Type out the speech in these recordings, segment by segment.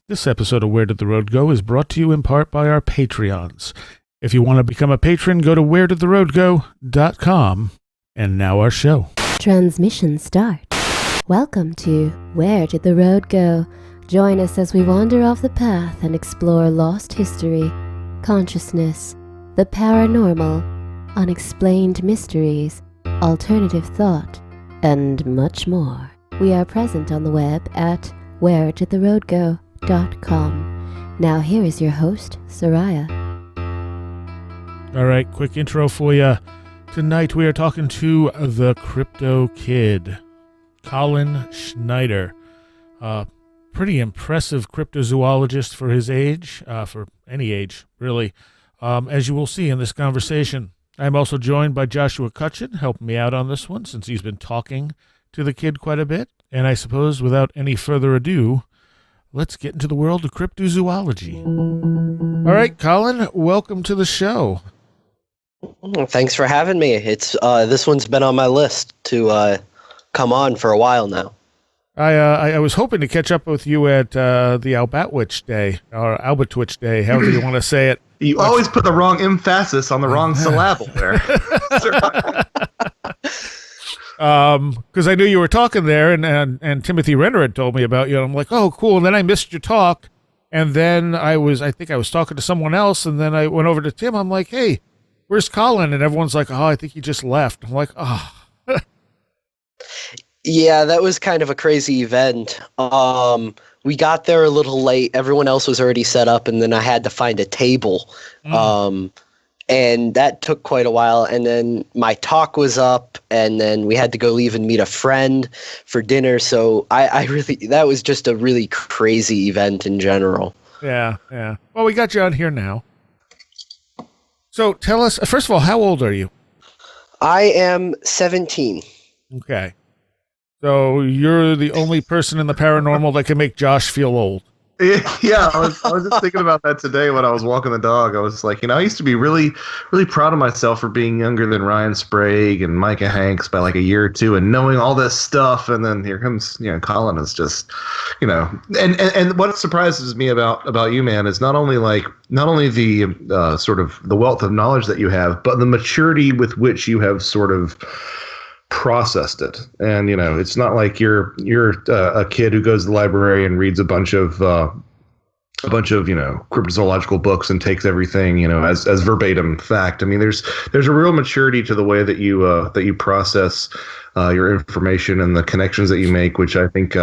This episode of Where Did the Road Go is brought to you in part by our Patreons. If you want to become a patron, go to wheredidtheroadgo.com. And now our show. Transmission start. Welcome to Where Did the Road Go? Join us as we wander off the path and explore lost history, consciousness, the paranormal, unexplained mysteries, alternative thought, and much more. We are present on the web at wheredidtheroadgo.com. Now here is your host, Seriah. All right, quick intro for you. Tonight we are talking to the Crypto Kid, Colin Schneider. Pretty impressive cryptozoologist for his age, for any age, really, as you will see in this conversation. I'm also joined by Joshua Cutchin, helping me out on this one since he's been talking to the kid quite a bit. And I suppose without any further ado, let's get into the world of cryptozoology. All right, Colin, welcome to the show. Thanks for having me. It's this one's been on my list to come on for a while now. I was hoping to catch up with you at the Albatwitch Day, or Albatwitch Day, however you want to say it. You always put the wrong emphasis on the wrong syllable there. Because I knew you were talking there, and Timothy Renner had told me about you, and I'm like, oh, cool. And then I missed your talk, and then I think I was talking to someone else, and then I went over to Tim. I'm like, hey, where's Colin? And everyone's like, oh, I think he just left. I'm like, oh. Yeah, that was kind of a crazy event. We got there a little late. Everyone else was already set up, and then I had to find a table. And that took quite a while. And then my talk was up, and then we had to go leave and meet a friend for dinner. So that was just a really crazy event in general. Yeah. Well, we got you on here now. So tell us, first of all, how old are you? I am 17. Okay. So you're the only person in the paranormal that can make Josh feel old. Yeah, I was just thinking about that today when I was walking the dog. I was like, I used to be really, really proud of myself for being younger than Ryan Sprague and Micah Hanks by like a year or two and knowing all this stuff. And then here comes, Colin is just, and what surprises me about you, man, is not only the sort of the wealth of knowledge that you have, but the maturity with which you have sort of processed it. And it's not like you're a kid who goes to the library and reads a bunch of cryptozoological books and takes everything as verbatim fact. I mean, there's a real maturity to the way that you process your information and the connections that you make, which I think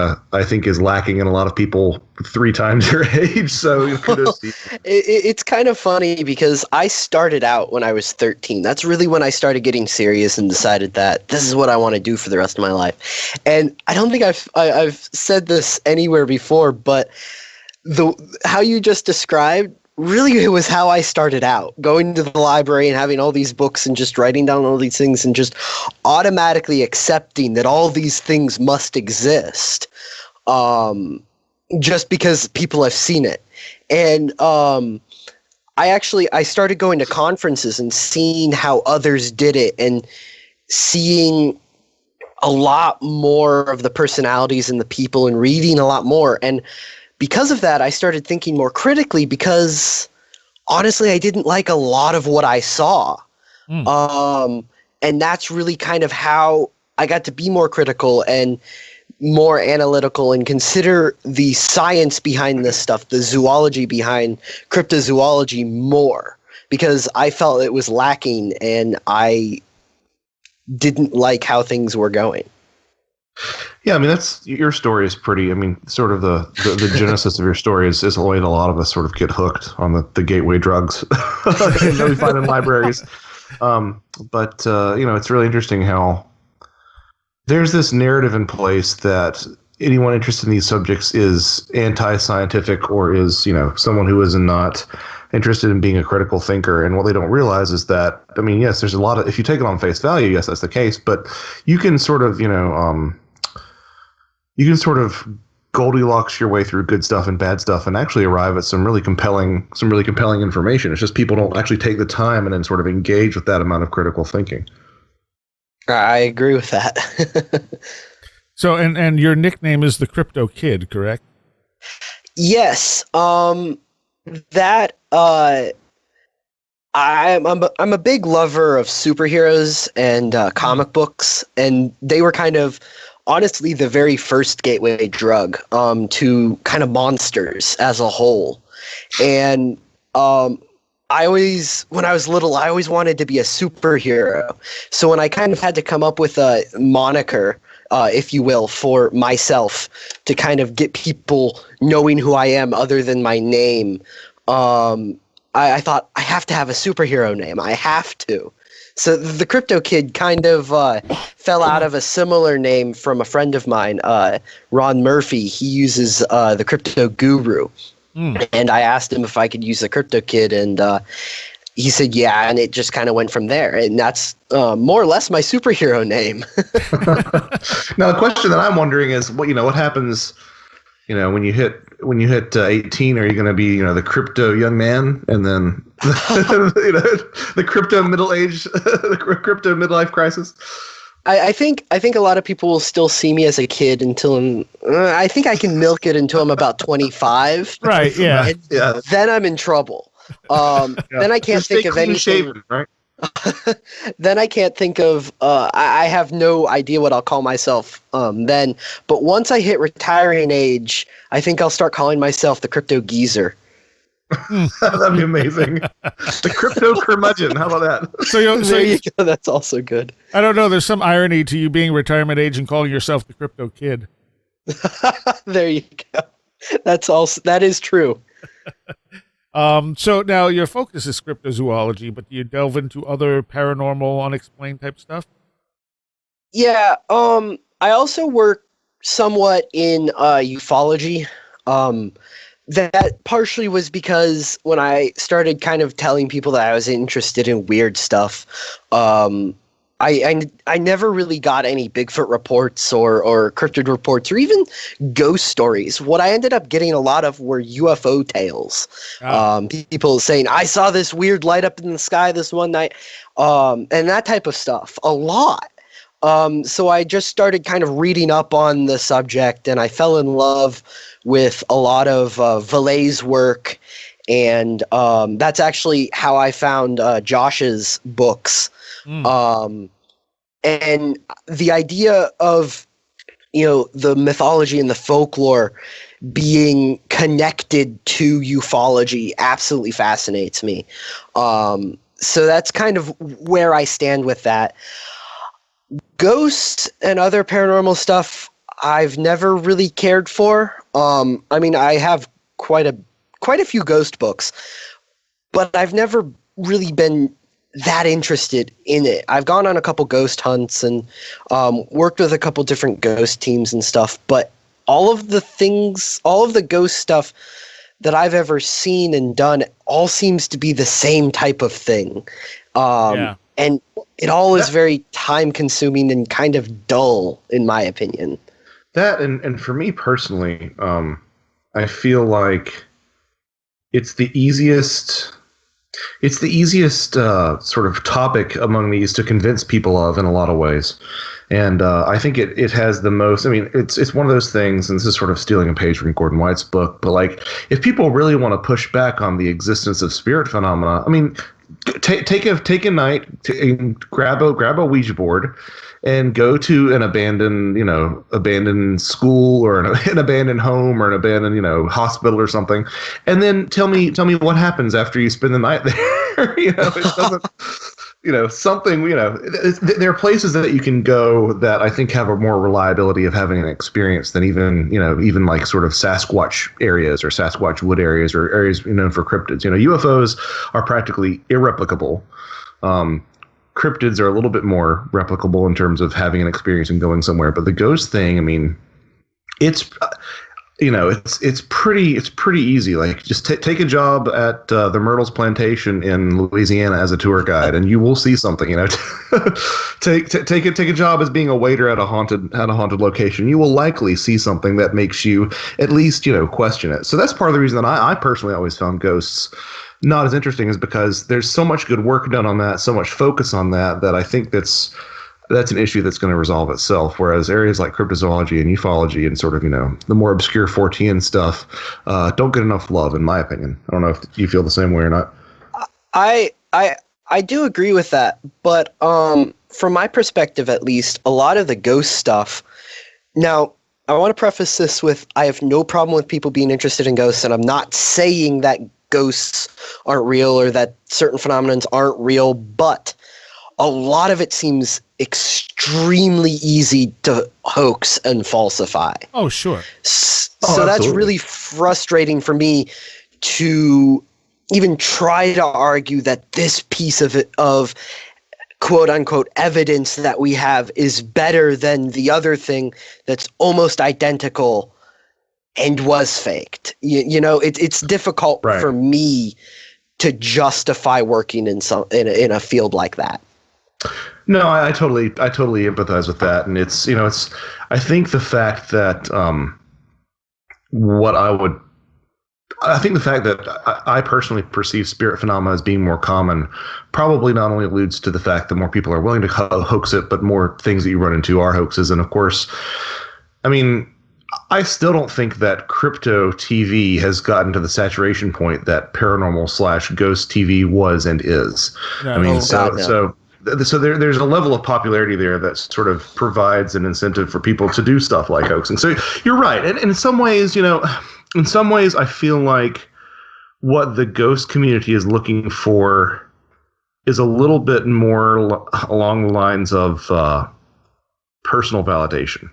is lacking in a lot of people 3 times your age. So kudos to you. It's kind of funny because I started out when I was 13. That's really when I started getting serious and decided that this is what I want to do for the rest of my life. And I don't think I've said this anywhere before, but how you just described, really it was how I started out, going to the library and having all these books and just writing down all these things and just automatically accepting that all these things must exist, just because people have seen it. And I started going to conferences and seeing how others did it and seeing a lot more of the personalities and the people and reading a lot more. And because of that, I started thinking more critically because, honestly, I didn't like a lot of what I saw. And that's really kind of how I got to be more critical and more analytical and consider the science behind this stuff, the zoology behind cryptozoology more, because I felt it was lacking and I didn't like how things were going. Yeah, I mean, that's your story is pretty. I mean, sort of the genesis of your story is the way that a lot of us sort of get hooked on the gateway drugs that we find in libraries. But it's really interesting how there's this narrative in place that anyone interested in these subjects is anti-scientific or is someone who is not interested in being a critical thinker. And what they don't realize is that, I mean, yes, there's a lot of, if you take it on face value, yes, that's the case, but you can sort of, Goldilocks your way through good stuff and bad stuff and actually arrive at some really compelling information. It's just people don't actually take the time and then sort of engage with that amount of critical thinking. I agree with that. So, and your nickname is the Crypto Kid, correct? Yes. That I'm a big lover of superheroes and comic books, and they were kind of honestly the very first gateway drug to kind of monsters as a whole. And when I was little, I always wanted to be a superhero. So when I kind of had to come up with a moniker, if you will, for myself to kind of get people knowing who I am other than my name, I thought I have to have a superhero name. I have to. So the Crypto Kid kind of fell out of a similar name from a friend of mine, Ron Murphy. He uses the Crypto Guru. And I asked him if I could use the Crypto Kid, and he said yeah, and it just kind of went from there. And that's more or less my superhero name. Now, the question that I'm wondering is, what happens, when you hit 18? Are you going to be, the crypto young man, and then the crypto middle age, the crypto midlife crisis? I think a lot of people will still see me as a kid until I think I can milk it until I'm about 25. Right. Yeah. And then I'm in trouble. Then I can't think of anything. Shaven, right? Then I can't think of. I have no idea what I'll call myself then. But once I hit retiring age, I think I'll start calling myself the Crypto Geezer. That'd be amazing. The Crypto Curmudgeon. How about that? There you go. That's also good. I don't know. There's some irony to you being retirement age and calling yourself the Crypto Kid. There you go. That is true. So now your focus is cryptozoology, but do you delve into other paranormal, unexplained type stuff? Yeah. I also work somewhat in ufology. That partially was because when I started kind of telling people that I was interested in weird stuff, I never really got any Bigfoot reports or cryptid reports or even ghost stories. What I ended up getting a lot of were UFO tales. People saying, I saw this weird light up in the sky this one night, and that type of stuff, a lot. So I just started kind of reading up on the subject, and I fell in love with a lot of Vallee's work, and that's actually how I found Josh's books. And the idea of, the mythology and the folklore being connected to ufology absolutely fascinates me. So that's kind of where I stand with that. Ghosts and other paranormal stuff I've never really cared for. I have quite a few ghost books, but I've never really been that interested in it. I've gone on a couple ghost hunts and worked with a couple different ghost teams and stuff, but all of the ghost stuff that I've ever seen and done all seems to be the same type of thing. And it all is very time consuming and kind of dull, in my opinion. That, and for me personally, I feel like it's the easiest sort of topic among these to convince people of in a lot of ways. And I think it has the most, it's one of those things, and this is sort of stealing a page from Gordon White's book, but like, if people really want to push back on the existence of spirit phenomena, take a night and grab a Ouija board and go to an abandoned school or an abandoned home or an abandoned, hospital or something. And then tell me what happens after you spend the night there. It doesn't, there are places that you can go that I think have a more reliability of having an experience than even like sort of Sasquatch areas or Sasquatch wood areas or areas, for cryptids. UFOs are practically irreplicable. Cryptids are a little bit more replicable in terms of having an experience and going somewhere. But the ghost thing, it's pretty easy. Like, just take a job at the Myrtles Plantation in Louisiana as a tour guide, and you will see something. Take a job as being a waiter at a haunted location. You will likely see something that makes you at least question it. So that's part of the reason that I personally always found ghosts not as interesting, is because there's so much good work done on that, so much focus on that I think that's that's an issue that's going to resolve itself. Whereas areas like cryptozoology and ufology and sort of, the more obscure Fortean stuff don't get enough love, in my opinion. I don't know if you feel the same way or not. I do agree with that, but from my perspective at least, a lot of the ghost stuff. Now, I want to preface this with I have no problem with people being interested in ghosts, and I'm not saying that ghosts aren't real or that certain phenomena aren't real, but a lot of it seems extremely easy to hoax and falsify. Oh, sure. So that's really frustrating for me to even try to argue that this piece of quote unquote evidence that we have is better than the other thing that's almost identical and was faked. It's difficult for me to justify working in a field like that. No, I totally empathize with that, and it's I think the fact that I think the fact that I personally perceive spirit phenomena as being more common probably not only alludes to the fact that more people are willing to hoax it, but more things that you run into are hoaxes. And of course, I mean, I still don't think that crypto TV has gotten to the saturation point that paranormal / ghost TV was and is. No. I mean, so there's a level of popularity there that sort of provides an incentive for people to do stuff like hoaxing. So you're right. And in some ways, I feel like what the ghost community is looking for is a little bit more along the lines of personal validation.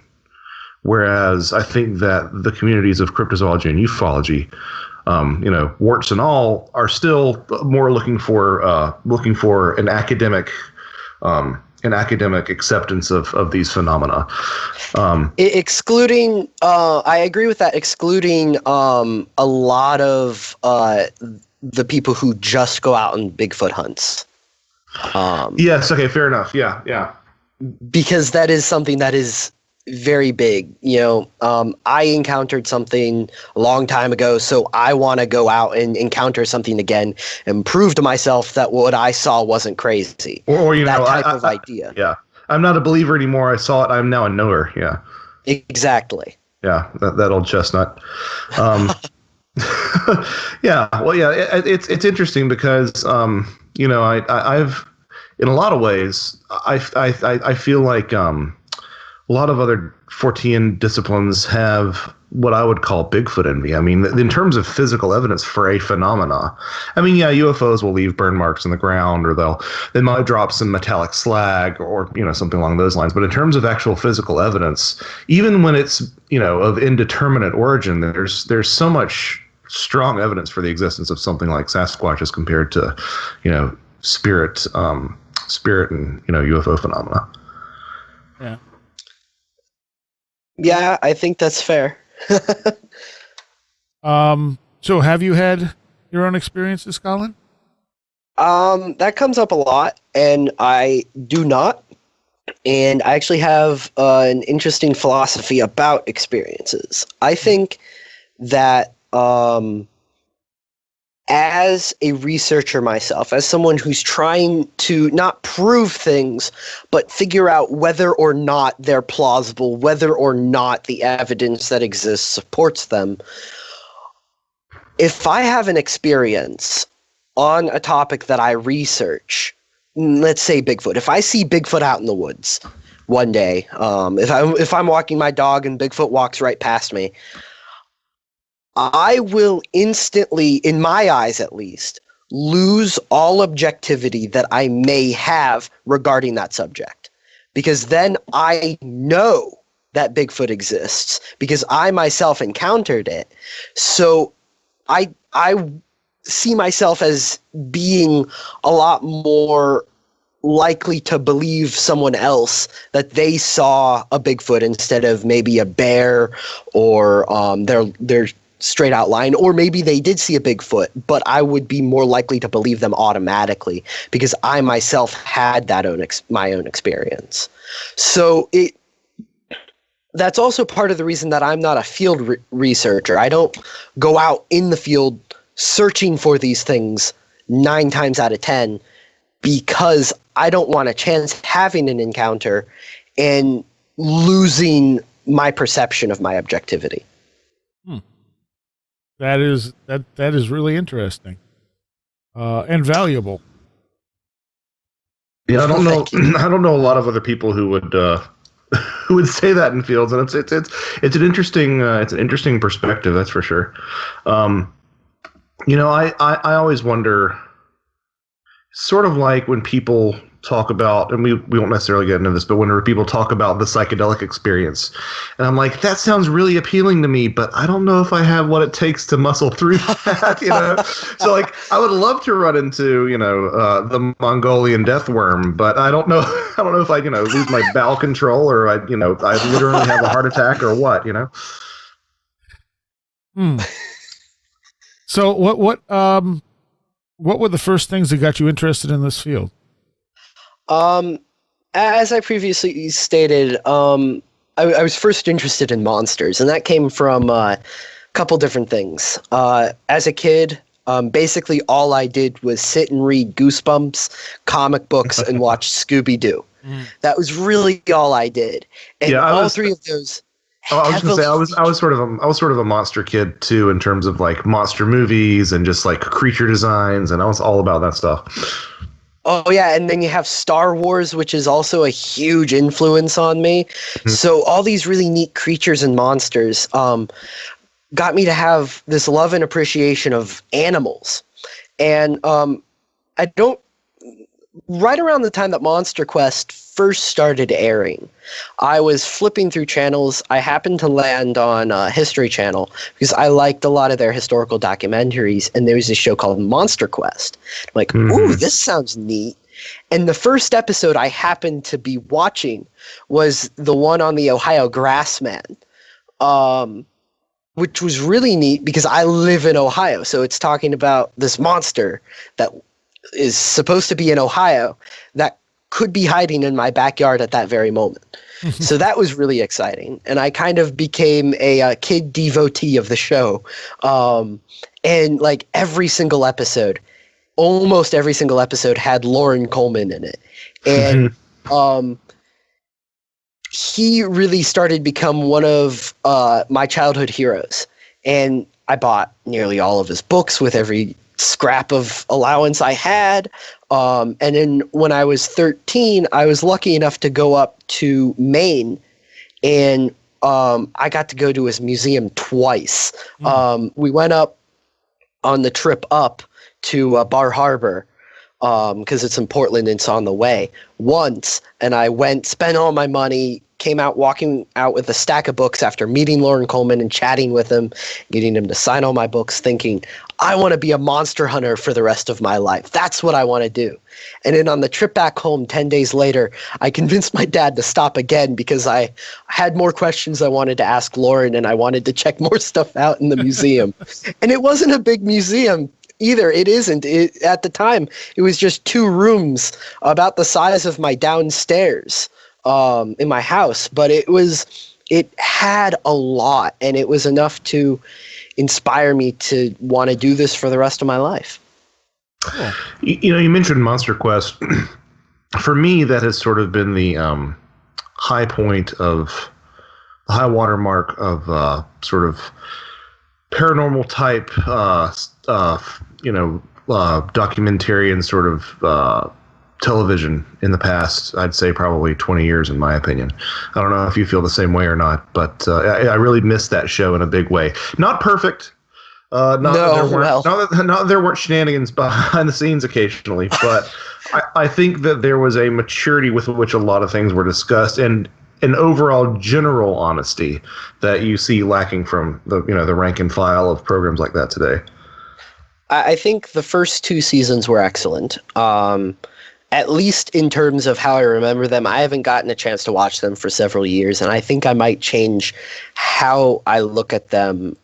Whereas I think that the communities of cryptozoology and ufology, warts and all, are still more looking for an academic acceptance of these phenomena. Excluding, I agree with that. Excluding a lot of the people who just go out on Bigfoot hunts. Yes. Okay. Fair enough. Yeah. Because that is something that is very big. I encountered something a long time ago, so I want to go out and encounter something again and prove to myself that what I saw wasn't crazy. Or that type of idea. Yeah. I'm not a believer anymore. I saw it. I'm now a knower. Yeah. Exactly. Yeah. That old chestnut. Yeah. Well, yeah. It's interesting because I've in a lot of ways I feel like a lot of other Fortean disciplines have what I would call Bigfoot envy. I mean, in terms of physical evidence for a phenomena, I mean, yeah, UFOs will leave burn marks in the ground, or they might drop some metallic slag, or something along those lines. But in terms of actual physical evidence, even when it's of indeterminate origin, there's so much strong evidence for the existence of something like Sasquatch as compared to spirit and UFO phenomena. Yeah. Yeah, I think that's fair. So have you had your own experiences, Colin? That comes up a lot, and I do not. And I actually have an interesting philosophy about experiences. I think that as a researcher myself, as someone who's trying to not prove things, but figure out whether or not they're plausible, whether or not the evidence that exists supports them, if I have an experience on a topic that I research, let's say Bigfoot, if I see Bigfoot out in the woods one day, if I'm walking my dog and Bigfoot walks right past me, I will instantly, in my eyes at least, lose all objectivity that I may have regarding that subject. Because then I know that Bigfoot exists, because I myself encountered it. So I see myself as being a lot more likely to believe someone else that they saw a Bigfoot instead of maybe a bear or their straight out line, or maybe they did see a Bigfoot, but I would be more likely to believe them automatically because I myself had my own experience. So that's also part of the reason that I'm not a field researcher. I don't go out in the field searching for these things 9 times out of 10. because I don't want a chance having an encounter and losing my perception of my objectivity. That is really interesting and valuable. Yeah, I don't know. Thank you. I don't know a lot of other people who would who would say that in fields, and it's an interesting perspective. That's for sure. I always wonder, sort of like when people talk about, and we won't necessarily get into this, but whenever people talk about the psychedelic experience, and I'm like, that sounds really appealing to me, but I don't know if I have what it takes to muscle through that, So like, I would love to run into, the Mongolian death worm, but I don't know if I, lose my bowel control or I literally have a heart attack or what, So what were the first things that got you interested in this field? As I previously stated, I was first interested in monsters, and that came from a couple different things. As a kid, basically all I did was sit and read Goosebumps, comic books, and watch Scooby-Doo. That was really all I did. And all three of those. I was going to say I was sort of a monster kid too, in terms of like monster movies and just like creature designs, and I was all about that stuff. Oh yeah, and then you have Star Wars, which is also a huge influence on me. So all these really neat creatures and monsters got me to have this love and appreciation of animals. And right around the time that MonsterQuest first started airing, I was flipping through channels. I happened to land on History Channel because I liked a lot of their historical documentaries, and there was a show called MonsterQuest. I'm like, ooh, this sounds neat. And the first episode I happened to be watching was the one on the Ohio Grassman, which was really neat because I live in Ohio. So it's talking about this monster that is supposed to be in Ohio that could be hiding in my backyard at that very moment. So that was really exciting. And I kind of became a kid devotee of the show. And like almost every single episode had Lauren Coleman in it. And he really started to become one of my childhood heroes. And I bought nearly all of his books with every scrap of allowance I had. And then when I was 13, I was lucky enough to go up to Maine, and I got to go to his museum twice. We went up on the trip up to Bar Harbor because it's in Portland and it's on the way once, and I spent all my money, came out walking out with a stack of books after meeting Lauren Coleman and chatting with him, getting him to sign all my books, thinking, I want to be a monster hunter for the rest of my life. That's what I want to do. And then on the trip back home 10 days later, I convinced my dad to stop again because I had more questions I wanted to ask Lauren, and I wanted to check more stuff out in the museum. And it wasn't a big museum either. It isn't. At the time, it was just 2 rooms about the size of my downstairs in my house. But it had a lot, and it was enough to inspire me to want to do this for the rest of my life. Cool. You mentioned MonsterQuest. For me, that has sort of been the high point of the high watermark of sort of paranormal type, documentary and sort of television in the past. I'd say probably 20 years, in my opinion. I don't know if you feel the same way or not, but I really missed that show in a big way. Not perfect. Not that there weren't shenanigans behind the scenes occasionally, but I think that there was a maturity with which a lot of things were discussed, and an overall general honesty that you see lacking from the rank and file of programs like that today. I think the first 2 seasons were excellent. At least in terms of how I remember them. I haven't gotten a chance to watch them for several years, and I think I might change how I look at them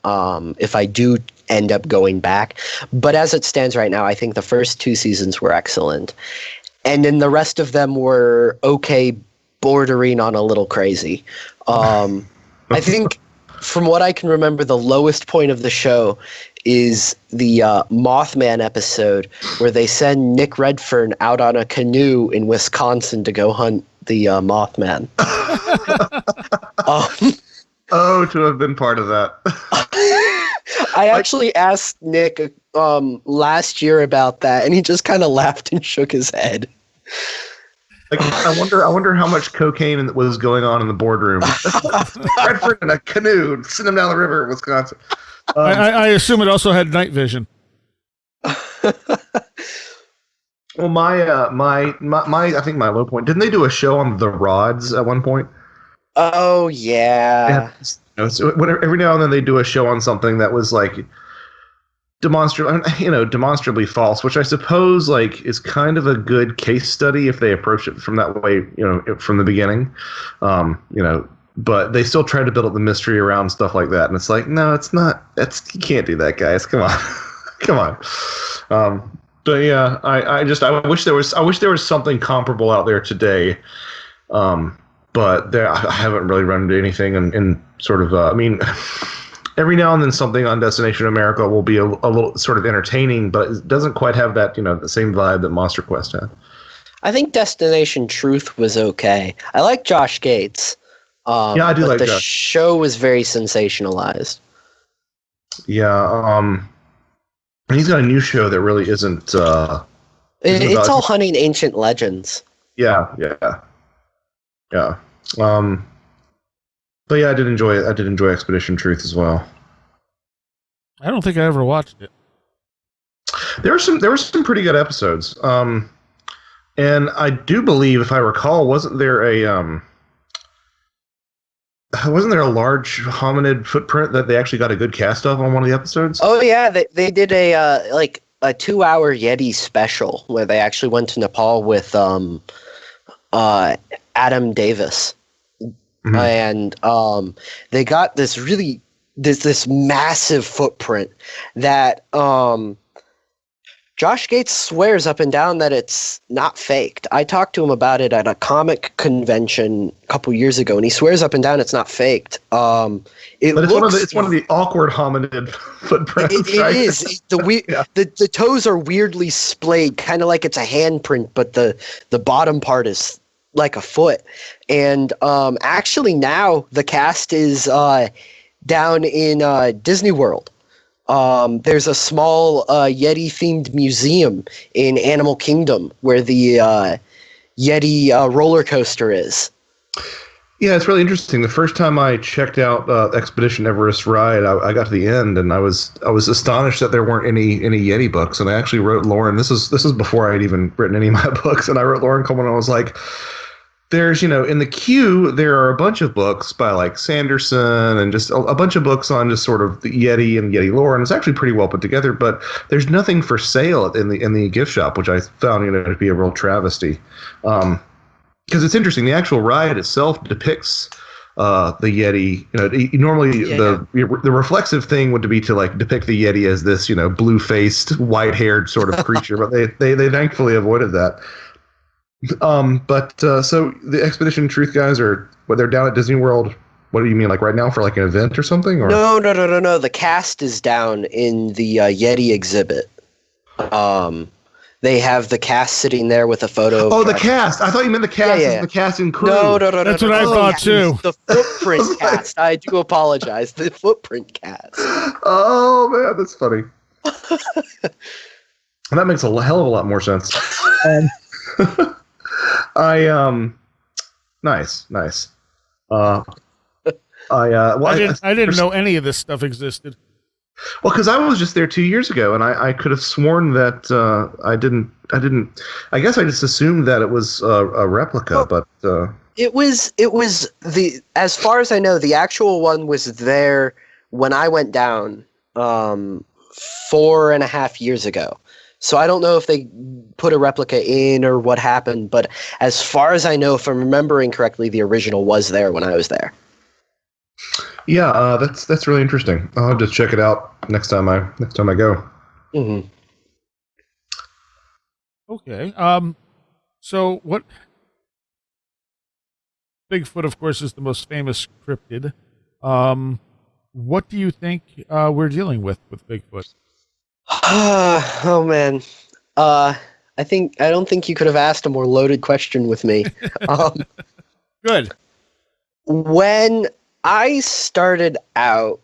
if I do end up going back. But as it stands right now, I think the first 2 seasons were excellent. And then the rest of them were okay, bordering on a little crazy. I think from what I can remember, the lowest point of the show is the Mothman episode where they send Nick Redfern out on a canoe in Wisconsin to go hunt the Mothman. Oh, to have been part of that. I actually asked Nick last year about that, and he just kind of laughed and shook his head. Like, I wonder how much cocaine was going on in the boardroom. Redford in a canoe, send him down the river in Wisconsin. I assume it also had night vision. Well, my I think my low point. Didn't they do a show on the rods at one point? Oh yeah. So every now and then they do a show on something that was like demonstrably false, which I suppose like is kind of a good case study if they approach it from that way, from the beginning. But they still try to build up the mystery around stuff like that, and it's like, no, it's not. You can't do that, guys. Come on, come on. But yeah, I wish there was something comparable out there today. But I haven't really run into anything in sort of. Every now and then something on Destination America will be a little sort of entertaining, but it doesn't quite have that the same vibe that MonsterQuest had. I think Destination Truth was okay. I like Josh Gates. Yeah, I do like the Josh. show was very sensationalized. Yeah, and he's got a new show that really isn't. It's all hunting ancient legends. Yeah. But yeah, I did enjoy it. I did enjoy Expedition Truth as well. I don't think I ever watched it. There were some pretty good episodes. And I do believe, if I recall, wasn't there a large hominid footprint that they actually got a good cast of on one of the episodes? Oh yeah, they did a 2-hour Yeti special where they actually went to Nepal with Adam Davis. Mm-hmm. And they got this massive footprint that Josh Gates swears up and down that it's not faked. I talked to him about it at a comic convention a couple years ago, and he swears up and down it's not faked. It's one of the awkward hominid footprints. It is. The toes are weirdly splayed, kind of like it's a handprint, but the bottom part is like a foot. And actually now the cast is down in Disney World. There's a small Yeti-themed museum in Animal Kingdom where the Yeti roller coaster is. Yeah, it's really interesting. The first time I checked out Expedition Everest Ride, I got to the end, and I was astonished that there weren't any Yeti books. And I actually wrote Lauren. This is before I had even written any of my books, and I wrote Lauren Coleman, and I was like, there's, in the queue, there are a bunch of books by like Sanderson and just a bunch of books on just sort of the Yeti and Yeti lore, and it's actually pretty well put together, but there's nothing for sale in the gift shop, which I found to be a real travesty. Because it's interesting, the actual ride itself depicts the Yeti. Normally the reflexive thing would be to like depict the Yeti as this blue-faced, white-haired sort of creature, but they thankfully avoided that. So the Expedition Truth guys they're down at Disney World. What do you mean, like right now for like an event or something? Or? No. The cast is down in the Yeti exhibit. They have the cast sitting there with a photo. Oh, the cast! I thought you meant the cast is the cast and crew. No. That's what I thought too. The footprint cast. I do apologize. The footprint cast. Oh man, that's funny. That makes a hell of a lot more sense. Nice. I didn't know any of this stuff existed. Well, because I was just there 2 years ago, and I could have sworn that I didn't. I guess I just assumed that it was a replica, but it was as far as I know, the actual one was there when I went down 4.5 years ago. So I don't know if they put a replica in or what happened, but as far as I know, if I'm remembering correctly, the original was there when I was there. Yeah, that's really interesting. I'll have to check it out next time I go. Mm-hmm. Okay. So what? Bigfoot, of course, is the most famous cryptid. what do you think we're dealing with Bigfoot? Oh man. I don't think you could have asked a more loaded question with me. Um, Good. when I started out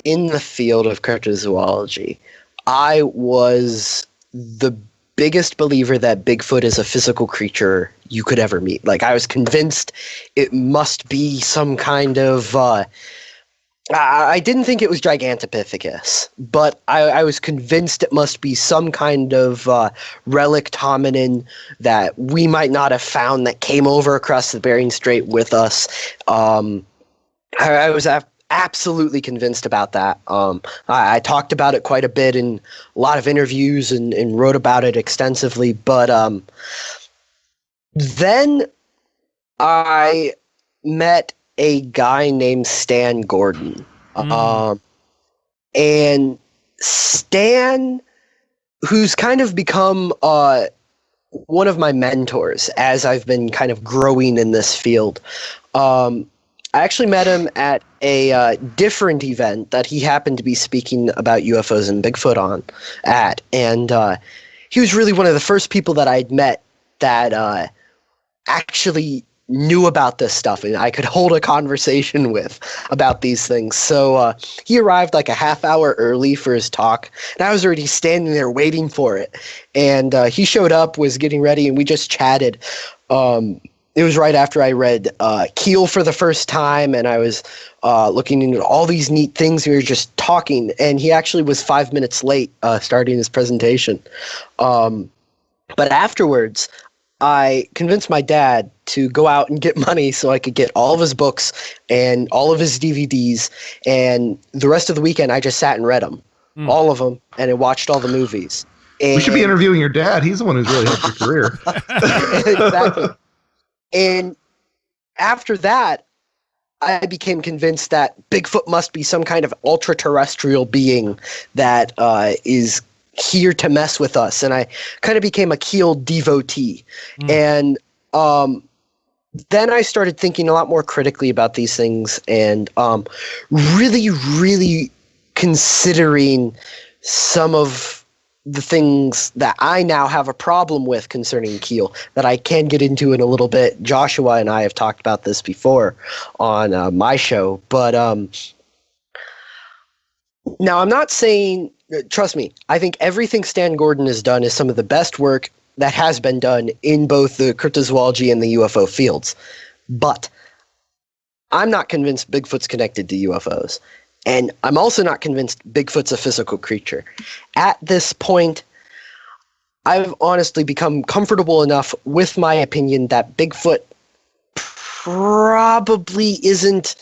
in the field of cryptozoology, I was the biggest believer that Bigfoot is a physical creature you could ever meet. Like, I was convinced it must be some kind of I didn't think it was Gigantopithecus, but I was convinced it must be some kind of relic hominin that we might not have found that came over across the Bering Strait with us. I was absolutely convinced about that. I talked about it quite a bit in a lot of interviews and wrote about it extensively, but then I met a guy named Stan Gordon. And Stan, who's kind of become one of my mentors as I've been kind of growing in this field. I actually met him at a different event that he happened to be speaking about UFOs and Bigfoot at. And he was really one of the first people that I'd met that actually knew about this stuff and I could hold a conversation with about these things. So he arrived like a half hour early for his talk, and I was already standing there waiting for it. And he showed up, was getting ready, and we just chatted. It was right after I read Keel for the first time, and I was looking into all these neat things. We were just talking, and he actually was 5 minutes late starting his presentation. But afterwards, I convinced my dad to go out and get money so I could get all of his books and all of his DVDs. And the rest of the weekend, I just sat and read them, all of them, and I watched all the movies. And we should be interviewing your dad. He's the one who's really helped your career. Exactly. And after that, I became convinced that Bigfoot must be some kind of ultra-terrestrial being that is here to mess with us. And I kind of became a Keel devotee. And then I started thinking a lot more critically about these things and really, really considering some of the things that I now have a problem with concerning Keel that I can get into in a little bit. Joshua and I have talked about this before on my show, but now I'm not saying, trust me, I think everything Stan Gordon has done is some of the best work that has been done in both the cryptozoology and the UFO fields. But I'm not convinced Bigfoot's connected to UFOs. And I'm also not convinced Bigfoot's a physical creature. At this point, I've honestly become comfortable enough with my opinion that Bigfoot probably isn't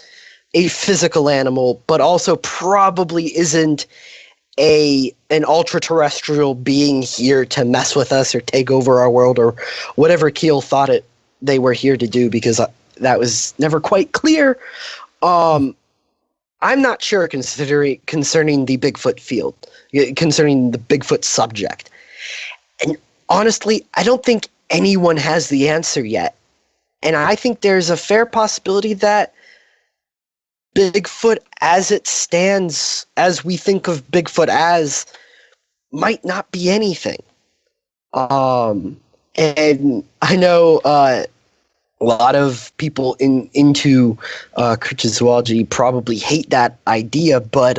a physical animal, but also probably isn't an ultra-terrestrial being here to mess with us or take over our world or whatever Keel thought they were here to do, because that was never quite clear. I'm not sure concerning the Bigfoot field, concerning the Bigfoot subject. And honestly, I don't think anyone has the answer yet. And I think there's a fair possibility that Bigfoot as it stands, as we think of Bigfoot as, might not be anything. And I know a lot of people into cryptozoology probably hate that idea, but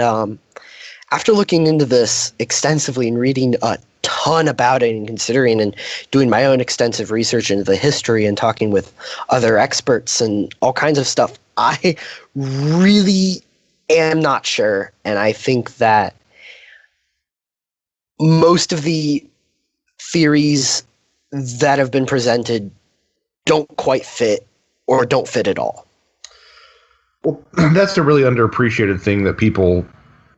after looking into this extensively and reading a ton about it and considering and doing my own extensive research into the history and talking with other experts and all kinds of stuff, I really am not sure. And I think that most of the theories that have been presented don't quite fit or don't fit at all. Well, that's a really underappreciated thing that people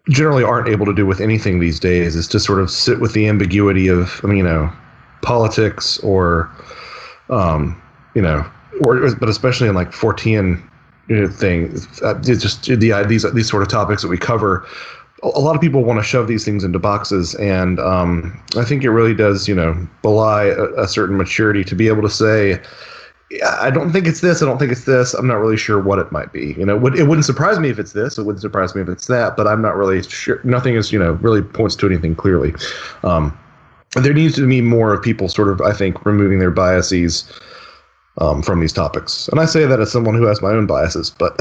generally aren't able to do with anything these days, is to sort of sit with the ambiguity of, politics or, but especially in like Fortean things, just these sort of topics that we cover. A lot of people want to shove these things into boxes, and I think it really does, belie a certain maturity to be able to say, I don't think it's this. I don't think it's this. I'm not really sure what it might be. You know, it wouldn't surprise me if it's this. It wouldn't surprise me if it's that. But I'm not really sure. Nothing is, really points to anything clearly. There needs to be more of people sort of, I think, removing their biases from these topics. And I say that as someone who has my own biases, but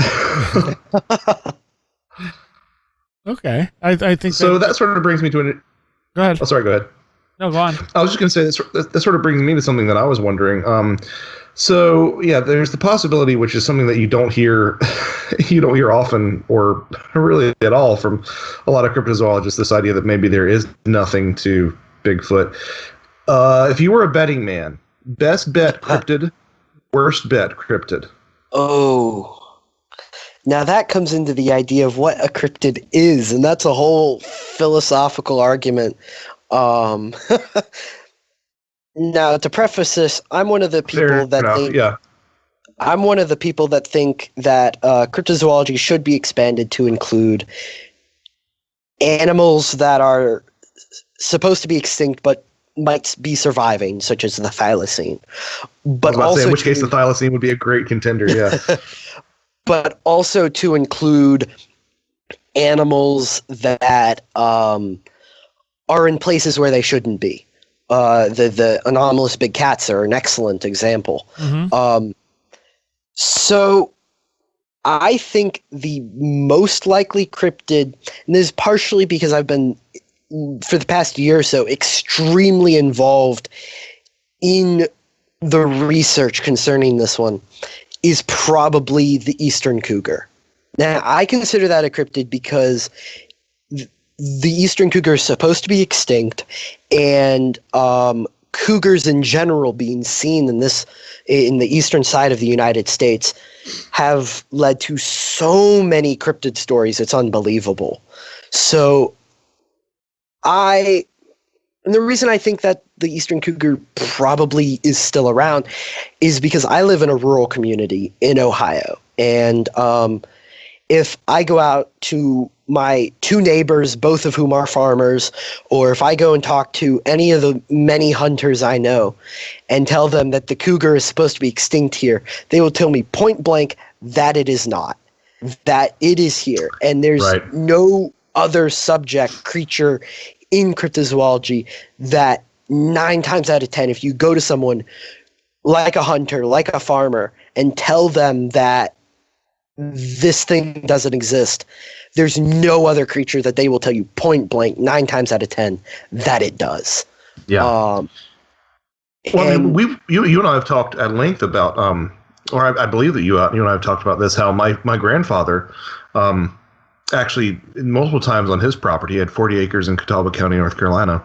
Okay, I think so. That sort of brings me to an. Go ahead. Oh, sorry. Go ahead. No, go on. I was just going to say that sort of brings me to something that I was wondering. So yeah, there's the possibility, which is something that you don't hear, often or really at all from a lot of cryptozoologists. This idea that maybe there is nothing to Bigfoot. If you were a betting man, best bet cryptid, worst bet cryptid. Oh. Now that comes into the idea of what a cryptid is, and that's a whole philosophical argument. Now, to preface this, I'm one of the people I'm one of the people that think that cryptozoology should be expanded to include animals that are supposed to be extinct but might be surviving, such as the thylacine. But also, in which case the thylacine would be a great contender. Yeah. But also to include animals that are in places where they shouldn't be. The anomalous big cats are an excellent example. Mm-hmm. So I think the most likely cryptid, and this is partially because I've been, for the past year or so, extremely involved in the research concerning this one, is probably the eastern cougar. Now, I consider that a cryptid because the eastern cougar is supposed to be extinct, and cougars in general being seen in the eastern side of the United States have led to so many cryptid stories, it's unbelievable. So and the reason I think that the eastern cougar probably is still around is because I live in a rural community in Ohio. And if I go out to my two neighbors, both of whom are farmers, or if I go and talk to any of the many hunters I know and tell them that the cougar is supposed to be extinct here, they will tell me point blank that it is not, that it is here. And there's no other creature in cryptozoology that 9 times out of 10, if you go to someone like a hunter, like a farmer, and tell them that this thing doesn't exist, there's no other creature that they will tell you point blank 9 times out of 10 that it does. Yeah. Well, I mean, you and I have talked at length about, or I believe that you and I have talked about this, how my grandfather, actually multiple times on his property, he had 40 acres in Catawba County, North Carolina,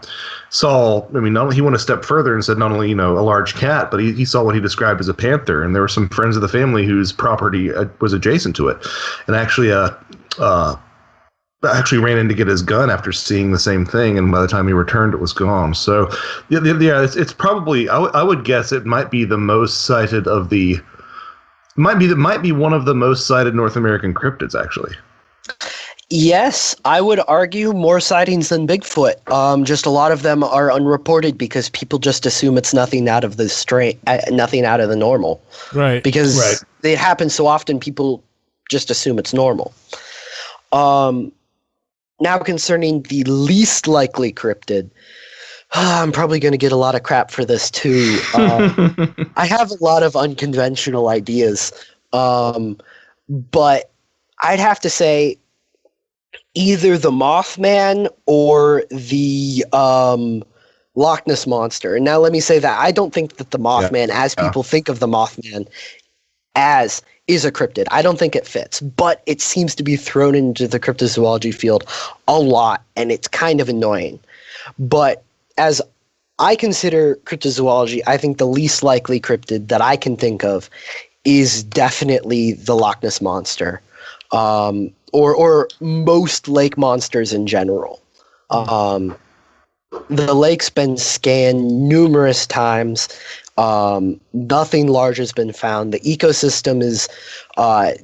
not only he went a step further and said not only, a large cat, but he saw what he described as a panther. And there were some friends of the family whose property was adjacent to it. And actually ran in to get his gun after seeing the same thing. And by the time he returned, it was gone. So yeah, it's probably, I would guess it might be the most cited might be one of the most cited North American cryptids, actually. Yes, I would argue more sightings than Bigfoot. Just a lot of them are unreported because people just assume it's nothing out of nothing out of the normal. Right. Because it happens so often, people just assume it's normal. Now concerning the least likely cryptid, I'm probably going to get a lot of crap for this too. I have a lot of unconventional ideas, but I'd have to say either the Mothman or the Loch Ness Monster. And now let me say that I don't think that the Mothman, as people think of the Mothman, as is a cryptid. I don't think it fits, but it seems to be thrown into the cryptozoology field a lot, and it's kind of annoying. But as I consider cryptozoology, I think the least likely cryptid that I can think of is definitely the Loch Ness Monster. Or most lake monsters in general. The lake's been scanned numerous times. Nothing large has been found. The ecosystem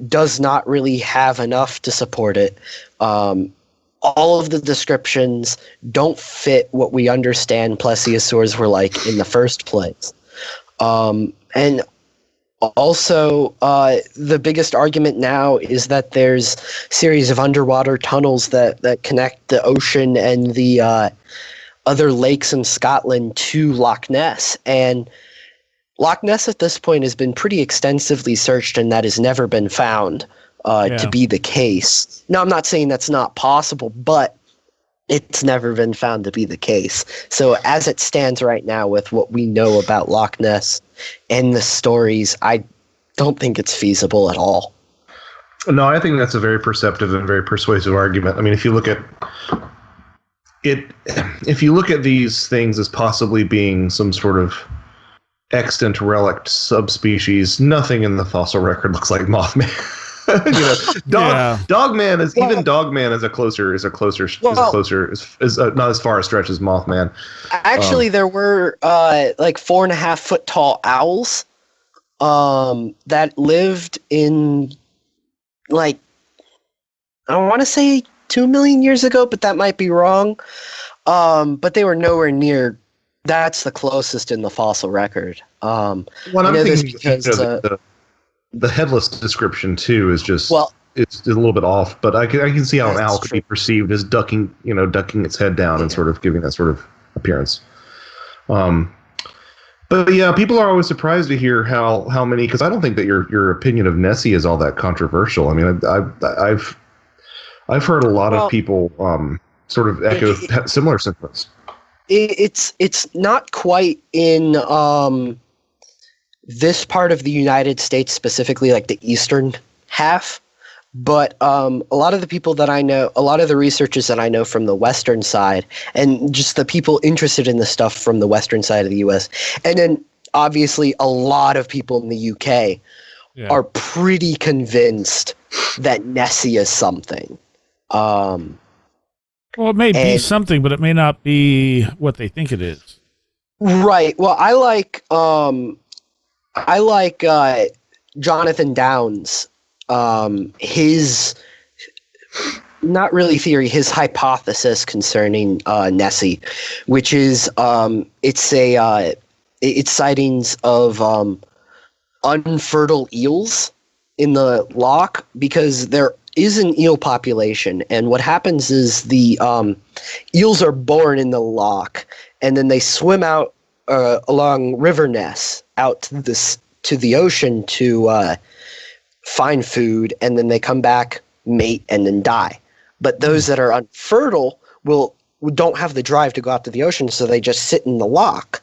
does not really have enough to support it. All of the descriptions don't fit what we understand plesiosaurs were like in the first place. And Also, the biggest argument now is that there's a series of underwater tunnels that connect the ocean and the other lakes in Scotland to Loch Ness. And Loch Ness at this point has been pretty extensively searched, and that has never been found to be the case. Now, I'm not saying that's not possible, but it's never been found to be the case. So as it stands right now with what we know about Loch Ness and the stories, I don't think it's feasible at all. No, I think that's a very perceptive and very persuasive argument. I mean, if you look at it, if you look at these things as possibly being some sort of extant relic subspecies, nothing in the fossil record looks like Mothman. Dogman is Dogman is not as far a stretch as Mothman. Actually, there were like 4.5 foot tall owls that lived in, like, I want to say 2 million years ago, but that might be wrong. But they were nowhere near. That's the closest in the fossil record. I'm thinking because the headless description too is just it's a little bit off, but I can see how an owl could be perceived as ducking its head down and sort of giving that sort of appearance. But yeah, people are always surprised to hear how many, because I don't think that your opinion of Nessie is all that controversial. I mean, I've heard a lot of people sort of echo similar sentiments. It's not quite in this part of the United States, specifically like the eastern half, but a lot of the people that I know, a lot of the researchers that I know from the western side, and just the people interested in the stuff from the western side of the US, and then obviously a lot of people in the UK are pretty convinced that Nessie is something. Well, it may be something, but it may not be what they think it is. Right. Well, I like Jonathan Downes, his, not really theory, his hypothesis concerning Nessie, which is it's sightings of unfertile eels in the loch, because there is an eel population, and what happens is the eels are born in the loch, and then they swim out along River Ness out to the ocean to find food, and then they come back, mate, and then die. But those that are unfertile don't have the drive to go out to the ocean, so they just sit in the loch,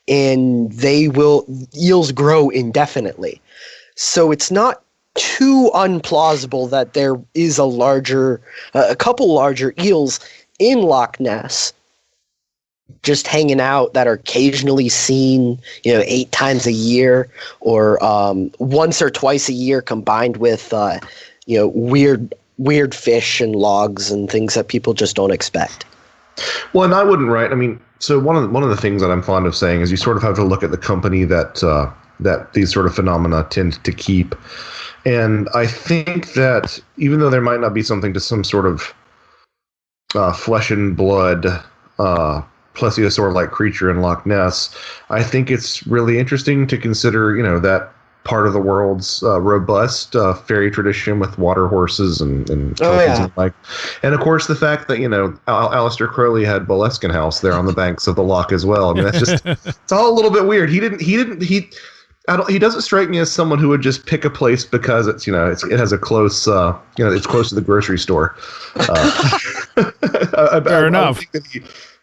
and eels grow indefinitely. So it's not too unplausible that there is a couple larger eels in Loch Ness just hanging out that are occasionally seen, 8 times a year, or once or twice a year, combined with weird fish and logs and things that people just don't expect. Well, and I wouldn't write. I mean, so one of the things that I'm fond of saying is you sort of have to look at the company that these sort of phenomena tend to keep. And I think that even though there might not be something to some sort of flesh and blood plesiosaur-like creature in Loch Ness, I think it's really interesting to consider, that part of the world's robust fairy tradition with water horses and trophies and like. And of course, the fact that Aleister Crowley had Boleskine House there on the banks of the loch as well. I mean, that's just it's all a little bit weird. He doesn't strike me as someone who would just pick a place because it's it has a close it's close to the grocery store. Fair enough. I think that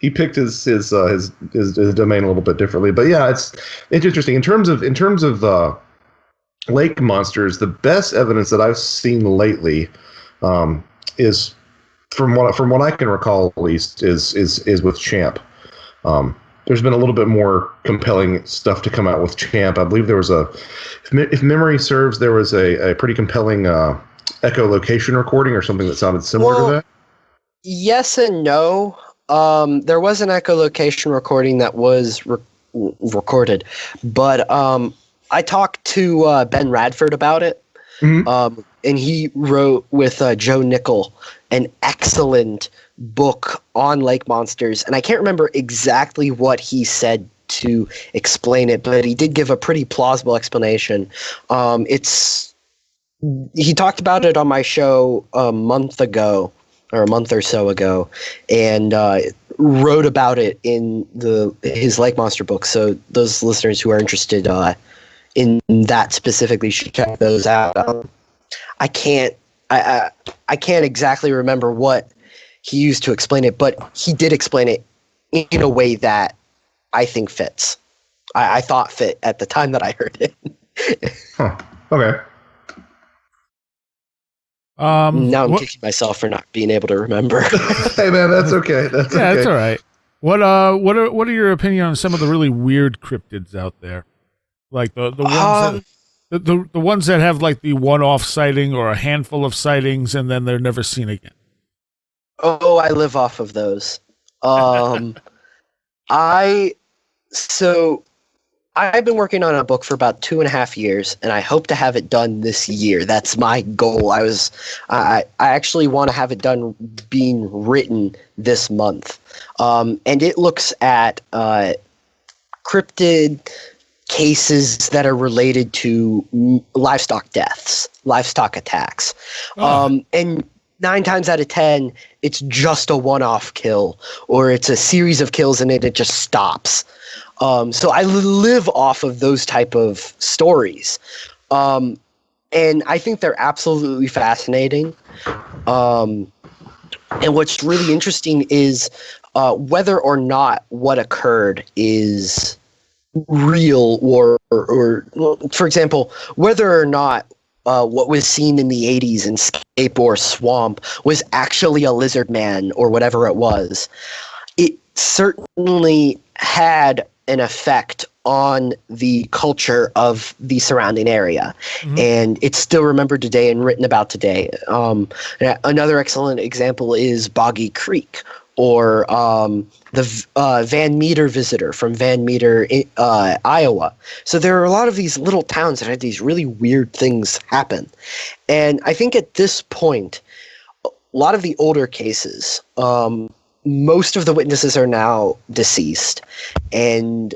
he picked his domain a little bit differently, but yeah, it's interesting in terms of lake monsters. The best evidence that I've seen lately is from what I can recall at least is with Champ. There's been a little bit more compelling stuff to come out with Champ. I believe there was if memory serves, there was a pretty compelling echolocation recording or something that sounded similar to that. Yes and no. There was an echolocation recording that was recorded, but I talked to Ben Radford about it, and he wrote with Joe Nickel an excellent book on lake monsters, and I can't remember exactly what he said to explain it, but he did give a pretty plausible explanation. He talked about it on my show a month ago, or a month or so ago, and wrote about it in his Lake Monster book. So those listeners who are interested in that specifically should check those out. I can't exactly remember what he used to explain it, but he did explain it in a way that I think fits. I thought fit at the time that I heard it. Huh. Okay. Now I'm kicking myself for not being able to remember. Hey man, that's okay. That's okay. That's all right. What are your opinion on some of the really weird cryptids out there? Like the ones the ones that have like the one-off sighting or a handful of sightings and then they're never seen again. Oh, I live off of those. I've been working on a book for about 2.5 years, and I hope to have it done this year. That's my goal. I actually want to have it done being written this month. And it looks at cryptid cases that are related to livestock deaths, livestock attacks. And 9 times out of 10, it's just a one-off kill, or it's a series of kills and it just stops. So I live off of those type of stories. And I think they're absolutely fascinating. And what's really interesting is whether or not what occurred is real or for example, whether or not what was seen in the 80s in Scape or Swamp was actually a lizard man or whatever it was. It certainly had an effect on the culture of the surrounding area. Mm-hmm. And it's still remembered today and written about today. Another excellent example is Boggy Creek, or the Van Meter Visitor from Van Meter, Iowa. So there are a lot of these little towns that had these really weird things happen. And I think at this point, a lot of the older cases, most of the witnesses are now deceased, and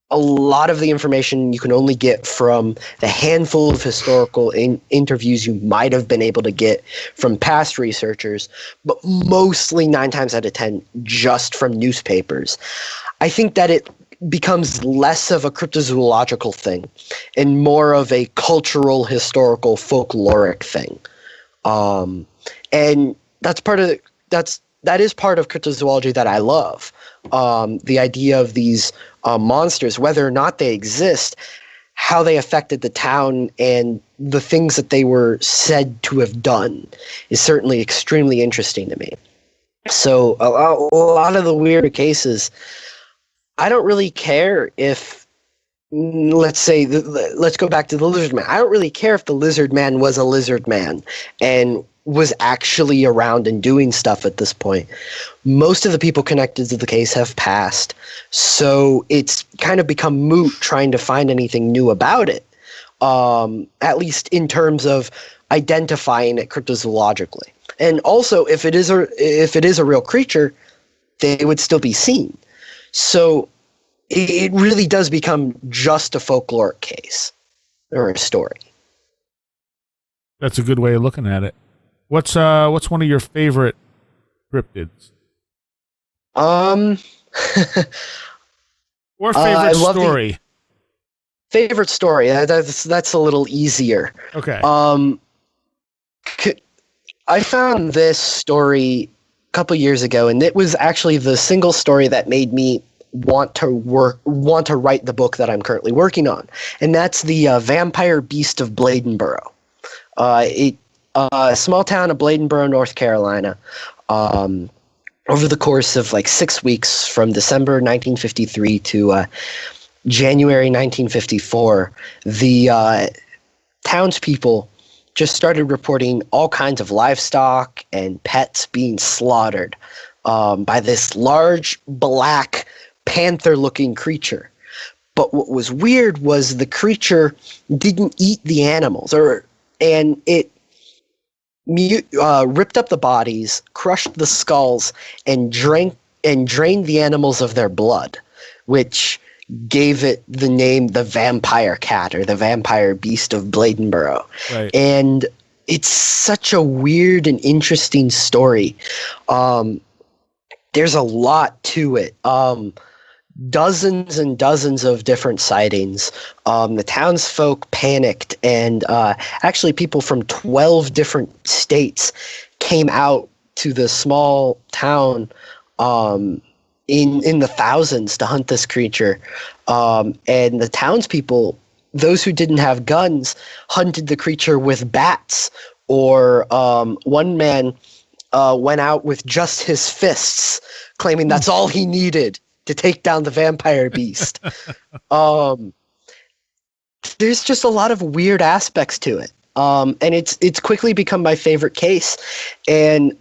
a lot of the information you can only get from the handful of historical interviews you might have been able to get from past researchers, but mostly 9 times out of 10 just from newspapers. I think that it becomes less of a cryptozoological thing and more of a cultural, historical, folkloric thing. And that is part of cryptozoology that I love. The idea of these monsters, whether or not they exist, how they affected the town, and the things that they were said to have done is certainly extremely interesting to me. So a lot of the weirder cases, I don't really care if, let's go back to the lizard man. I don't really care if the lizard man was a lizard man and was actually around and doing stuff at this point. Most of the people connected to the case have passed, so it's kind of become moot trying to find anything new about it, at least in terms of identifying it cryptozoologically. And also, if it is a real creature, they would still be seen. So it really does become just a folkloric case or a story. That's a good way of looking at it. What's one of your favorite cryptids? Or favorite story? Favorite story. That's a little easier. Okay. I found this story a couple years ago, and it was actually the single story that made me want to write the book that I'm currently working on, and that's the Vampire Beast of Bladenboro. A small town of Bladenboro, North Carolina. Over the course of like 6 weeks, from December 1953 to January 1954, the townspeople just started reporting all kinds of livestock and pets being slaughtered by this large, black, panther-looking creature. But what was weird was the creature didn't eat the animals, and it ripped up the bodies, crushed the skulls, and drained the animals of their blood, which gave it the name the Vampire Cat or the Vampire Beast of Bladenboro. Right. And it's such a weird and interesting story. There's a lot to it. Dozens and dozens of different sightings. The townsfolk panicked, and actually people from 12 different states came out to the small town in the thousands to hunt this creature. And the townspeople, those who didn't have guns, hunted the creature with bats, or one man went out with just his fists, claiming that's all he needed to take down the vampire beast. There's just a lot of weird aspects to it. And it's quickly become my favorite case. And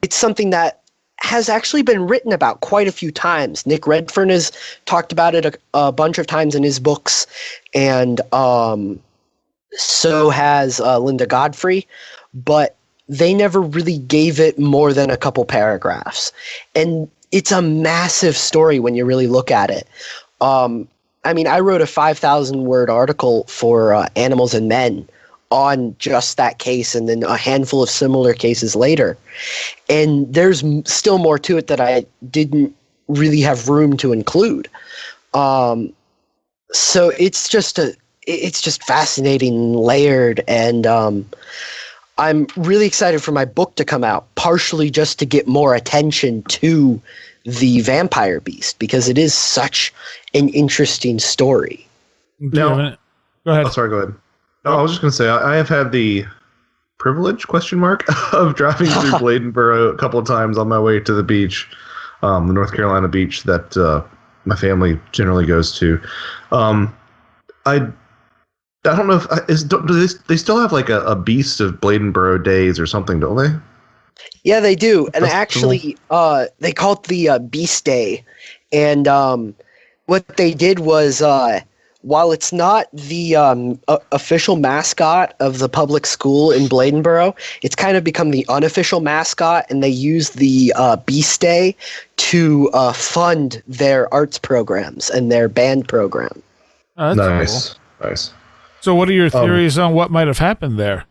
it's something that has actually been written about quite a few times. Nick Redfern has talked about it a bunch of times in his books, and so has Linda Godfrey, but they never really gave it more than a couple paragraphs. And it's a massive story when you really look at it. I mean, I wrote a 5,000-word article for Animals and Men on just that case, and then a handful of similar cases later. And there's still more to it that I didn't really have room to include. So it's just fascinating, layered, and I'm really excited for my book to come out, partially just to get more attention to the vampire beast, because it is such an interesting story. Go ahead. Oh, sorry, go ahead. No, I was just going to say, I have had the privilege, of driving through Bladenboro a couple of times on my way to the beach, the North Carolina beach that my family generally goes to. I don't know if do they still have like a Beast of Bladenboro Days or something, don't they? Yeah, they do. And That's actually, they call it the Beast Day. And what they did was, while it's not the official mascot of the public school in Bladenboro, it's kind of become the unofficial mascot, and they use the Beast Day to fund their arts programs and their band program. Oh, that's cool. Nice. So what are your theories on what might have happened there?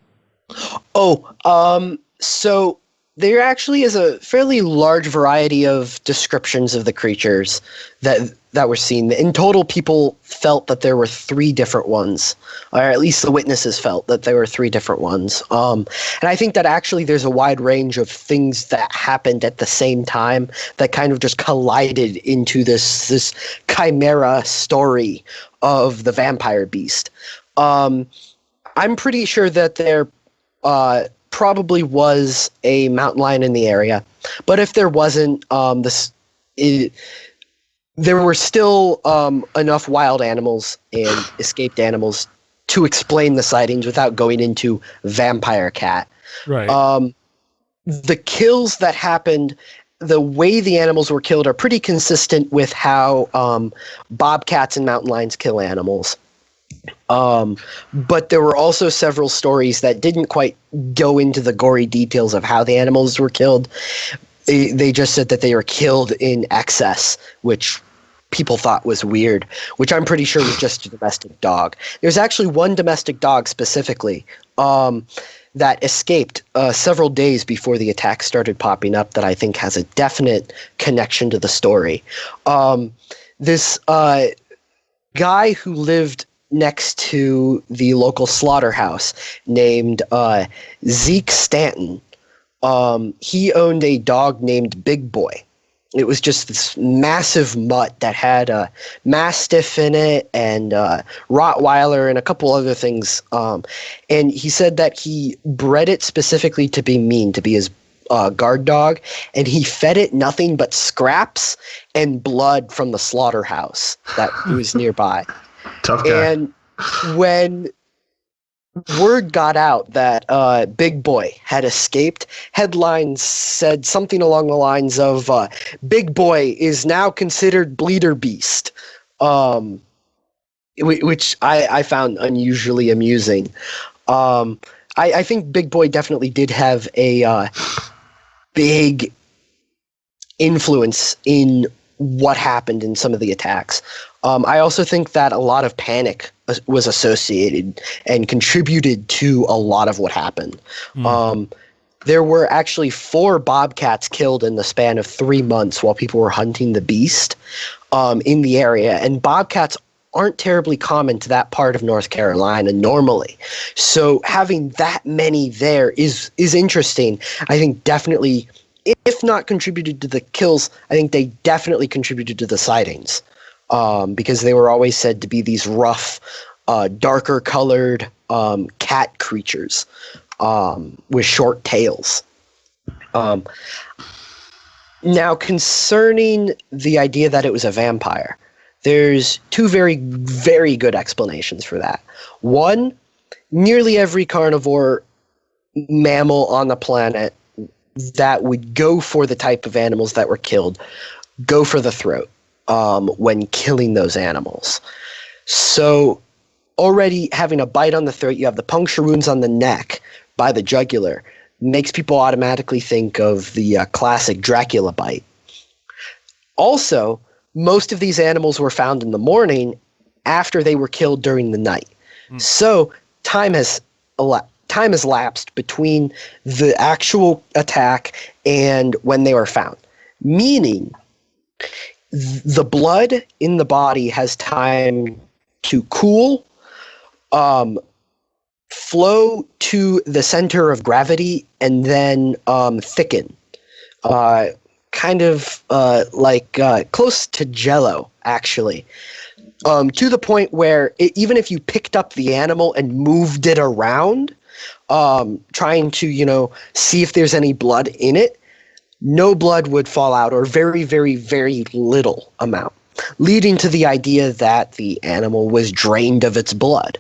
So there actually is a fairly large variety of descriptions of the creatures that were seen. In total, people felt that there were 3 different ones, or at least the witnesses felt that there were 3 different ones. And I think that actually there's a wide range of things that happened at the same time that kind of just collided into this chimera story of the vampire beast. I'm pretty sure that there probably was a mountain lion in the area, but if there wasn't, there were still enough wild animals and escaped animals to explain the sightings without going into vampire cat. Right. The kills that happened, the way the animals were killed, are pretty consistent with how bobcats and mountain lions kill animals. But there were also several stories that didn't quite go into the gory details of how the animals were killed. They just said that they were killed in excess, which people thought was weird, which I'm pretty sure was just a domestic dog. There's actually one domestic dog specifically that escaped several days before the attack started popping up that I think has a definite connection to the story. This guy who lived next to the local slaughterhouse named Zeke Stanton. He owned a dog named Big Boy. It was just this massive mutt that had a Mastiff in it and Rottweiler and a couple other things. And he said that he bred it specifically to be mean, to be his guard dog, and he fed it nothing but scraps and blood from the slaughterhouse that was nearby. Tough guy. And when word got out that Big Boy had escaped, headlines said something along the lines of Big Boy is now considered Bleeder Beast, which I found unusually amusing. I think Big Boy definitely did have a big influence in what happened in some of the attacks. I also think that a lot of panic was associated and contributed to a lot of what happened. There were actually 4 bobcats killed in the span of 3 months while people were hunting the beast in the area. And bobcats aren't terribly common to that part of North Carolina normally. So having that many there is interesting. I think definitely, if not contributed to the kills, I think they definitely contributed to the sightings, because they were always said to be these rough, darker colored cat creatures with short tails. Now, concerning the idea that it was a vampire, there's 2 very, very good explanations for that. One, nearly every carnivore mammal on the planet that would go for the type of animals that were killed go for the throat when killing those animals. So already having a bite on the throat, you have the puncture wounds on the neck by the jugular, makes people automatically think of the classic Dracula bite. Also, most of these animals were found in the morning after they were killed during the night. So time has lapsed between the actual attack and when they were found, meaning the blood in the body has time to cool, flow to the center of gravity, and then thicken. Kind of like close to Jell-O, actually. To the point where even if you picked up the animal and moved it around, trying to, see if there's any blood in it, no blood would fall out, or very, very, very little amount, leading to the idea that the animal was drained of its blood.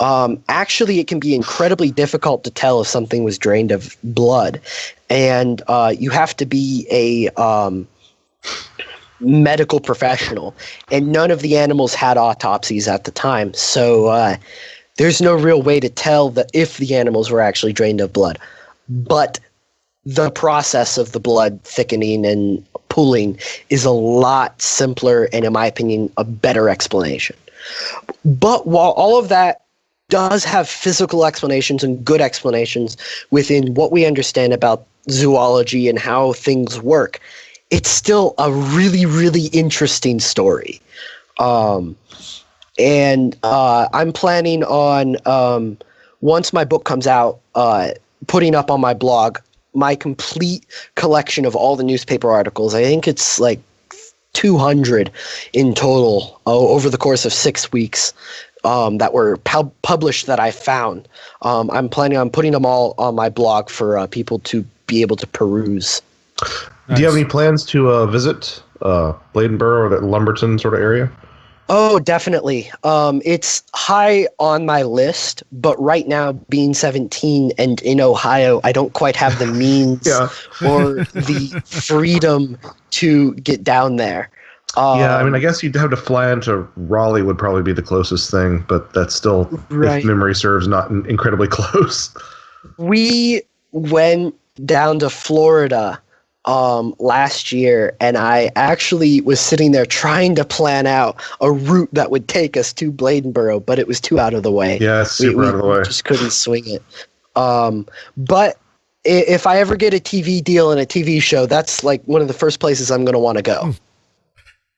Actually, it can be incredibly difficult to tell if something was drained of blood, and you have to be a medical professional, and none of the animals had autopsies at the time, so there's no real way to tell that if the animals were actually drained of blood. But the process of the blood thickening and pooling is a lot simpler and, in my opinion, a better explanation. But while all of that does have physical explanations and good explanations within what we understand about zoology and how things work, it's still a really, really interesting story. And I'm planning on, once my book comes out, putting up on my blog my complete collection of all the newspaper articles. I think it's like 200 in total over the course of 6 weeks that were published that I found. I'm planning on putting them all on my blog for people to be able to peruse. Nice. Do you have any plans to visit Bladenboro or that Lumberton sort of area? Oh, definitely. It's high on my list, but right now, being 17 and in Ohio, I don't quite have the means or the freedom to get down there. I guess you'd have to fly into Raleigh would probably be the closest thing, but that's still, right. If memory serves, not incredibly close. We went down to Florida last year, and I actually was sitting there trying to plan out a route that would take us to Bladenboro, but it was too out of the way. Yeah, it's super out of the way. We just couldn't swing it. But if I ever get a TV deal and a TV show, that's like one of the first places I'm going to want to go.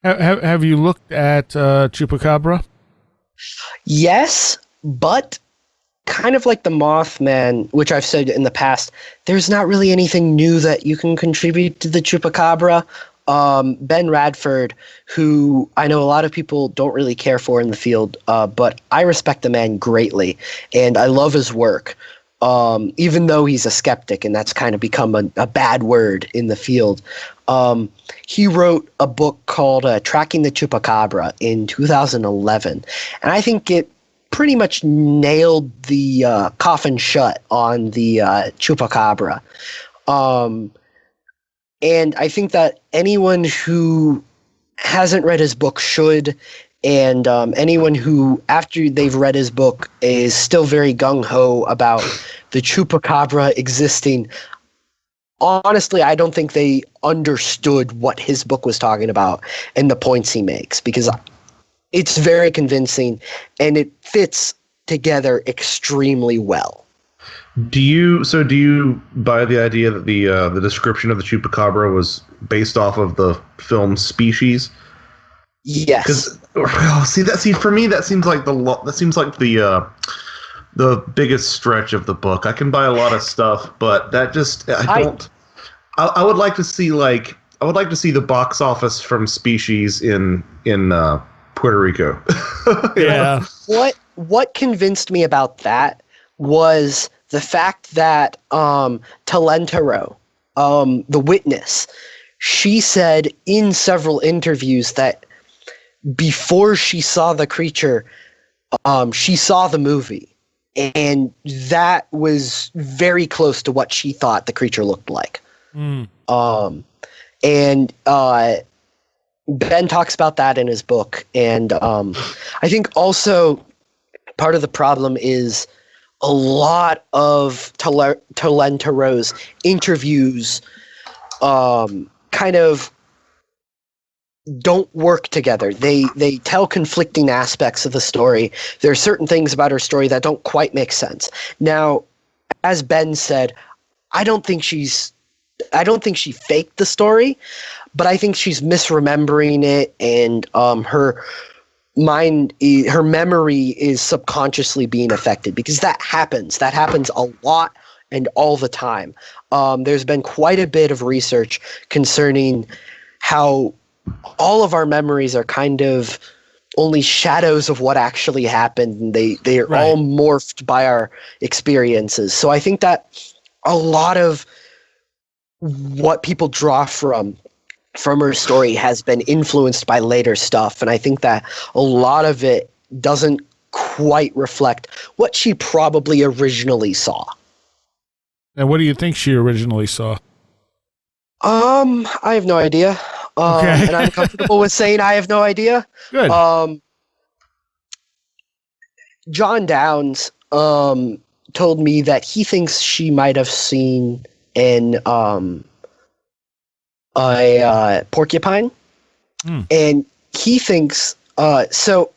Have you looked at Chupacabra? Yes, but kind of like the Mothman, which I've said in the past, there's not really anything new that you can contribute to the Chupacabra. Ben Radford, who I know a lot of people don't really care for in the field, but I respect the man greatly, and I love his work, even though he's a skeptic, and that's kind of become a bad word in the field. He wrote a book called Tracking the Chupacabra in 2011, and I think it pretty much nailed the coffin shut on the Chupacabra. And I think that anyone who hasn't read his book should, and anyone who, after they've read his book, is still very gung-ho about the Chupacabra existing, honestly, I don't think they understood what his book was talking about and the points he makes, because it's very convincing and it fits together extremely well. Do you buy the idea that the description of the Chupacabra was based off of the film Species? Yes. See for me that seems like the biggest stretch of the book. I can buy a lot of stuff, but that just I would like to see the box office from Species in Puerto Rico. Yeah. What convinced me about that was the fact that Talentaro, the witness, she said in several interviews that before she saw the creature, she saw the movie, and that was very close to what she thought the creature looked like. And Ben talks about that in his book, and I think also part of the problem is a lot of Talentaro's interviews kind of don't work together. They tell conflicting aspects of the story. There are certain things about her story that don't quite make sense. Now, as Ben said, I don't think she faked the story, but I think she's misremembering it, and her memory is subconsciously being affected, because that happens a lot and all the time. There's been quite a bit of research concerning how all of our memories are kind of only shadows of what actually happened, and they are all morphed by our experiences. So I think that a lot of what people draw from her story has been influenced by later stuff, and I think that a lot of it doesn't quite reflect what she probably originally saw. And what do you think she originally saw? I have no idea. Okay. And I'm comfortable with saying I have no idea. Good. John Downs told me that he thinks she might have seen a porcupine, and he thinks so.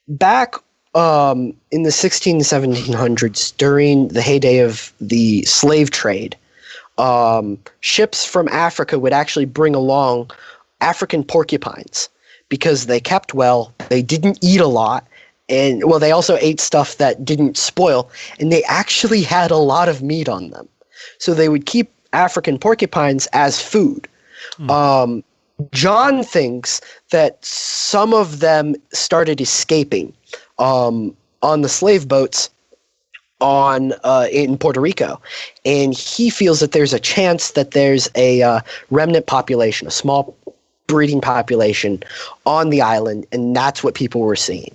Back in the 1700s, during the heyday of the slave trade, ships from Africa would actually bring along African porcupines because they kept well, they didn't eat a lot, and they also ate stuff that didn't spoil, and they actually had a lot of meat on them. So they would keep African porcupines as food. John thinks that some of them started escaping on the slave boats in Puerto Rico, and he feels that there's a chance that there's a remnant population, a small breeding population on the island, and that's what people were seeing.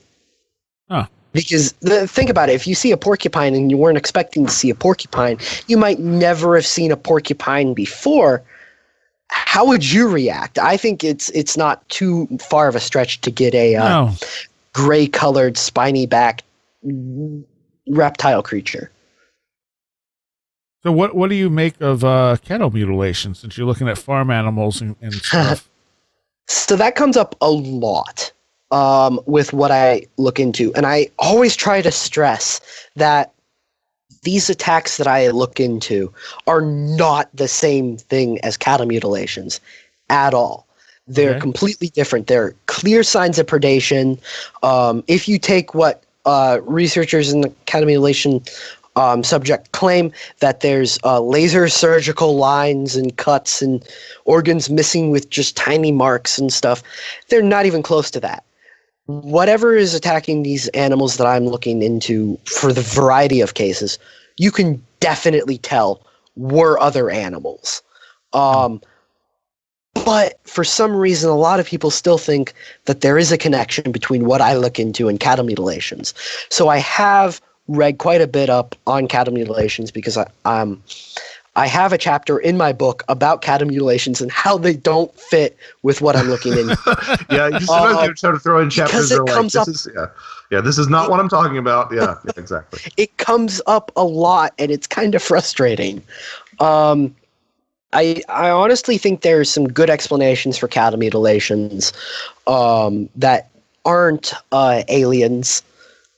Because think about it, if you see a porcupine and you weren't expecting to see a porcupine, you might never have seen a porcupine before. How would you react? I think it's not too far of a stretch to get a gray-colored, spiny-backed reptile creature. So what do you make of cattle mutilation, since you're looking at farm animals and stuff? So that comes up a lot with what I look into. And I always try to stress that these attacks that I look into are not the same thing as cattle mutilations at all. They're completely different. They're clear signs of predation. If you take what researchers in the cattle mutilation subject claim, that there's laser surgical lines and cuts and organs missing with just tiny marks and stuff, they're not even close to that. Whatever is attacking these animals that I'm looking into for the variety of cases, you can definitely tell were other animals. But for some reason, a lot of people still think that there is a connection between what I look into and cattle mutilations. So I have read quite a bit up on cattle mutilations because I have a chapter in my book about cattle mutilations and how they don't fit with what I'm looking into. Yeah, you sometimes try to throw in chapters that are like, this is not what I'm talking about. Yeah, exactly. It comes up a lot, and it's kind of frustrating. I honestly think there's some good explanations for cattle mutilations that aren't aliens.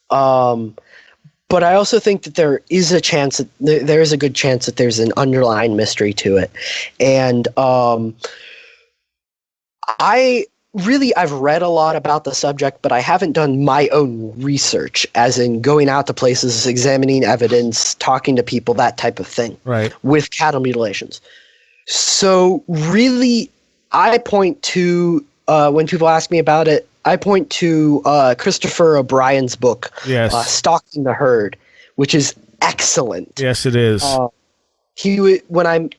But I also think that there is a chance that there is a good chance that there's an underlying mystery to it. And I've read a lot about the subject, but I haven't done my own research, as in going out to places, examining evidence, talking to people, that type of thing. Right. With cattle mutilations. So really, I point to, when people ask me about it, I point to Christopher O'Brien's book, Yes. Stalking the Herd, which is excellent. Yes, it is. When I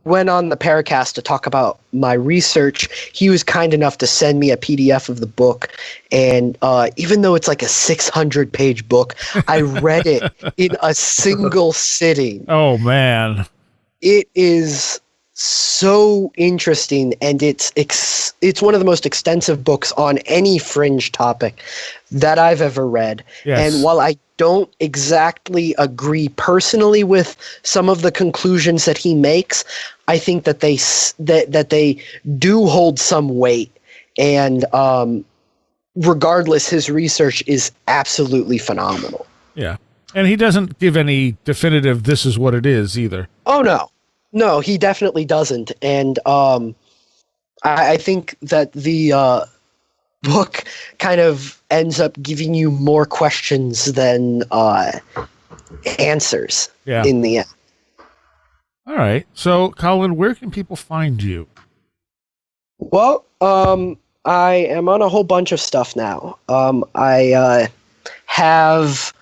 went on the Paracast to talk about my research, he was kind enough to send me a PDF of the book, and even though it's like a 600-page book, I read it in a single sitting. Oh, man. It is so interesting, and it's one of the most extensive books on any fringe topic that I've ever read. Yes. And while I don't exactly agree personally with some of the conclusions that he makes, I think that they do hold some weight. And regardless, his research is absolutely phenomenal. Yeah. And he doesn't give any definitive "this is what it is" either. Oh, no. No, he definitely doesn't. And I think that the book kind of ends up giving you more questions than answers in the end. All right. So, Colin, where can people find you? Well, I am on a whole bunch of stuff now. I have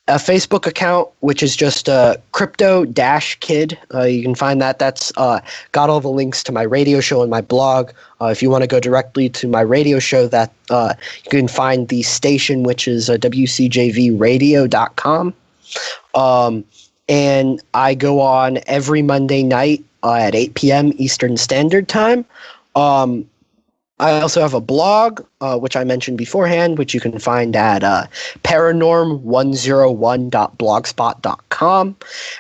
a Facebook account, which is just Crypto-Kid. You can find that. That's got all the links to my radio show and my blog. If you want to go directly to my radio show, that you can find the station, which is wcjvradio.com. And I go on every Monday night at 8 p.m. Eastern Standard Time. I also have a blog, which I mentioned beforehand, which you can find at paranorm101.blogspot.com.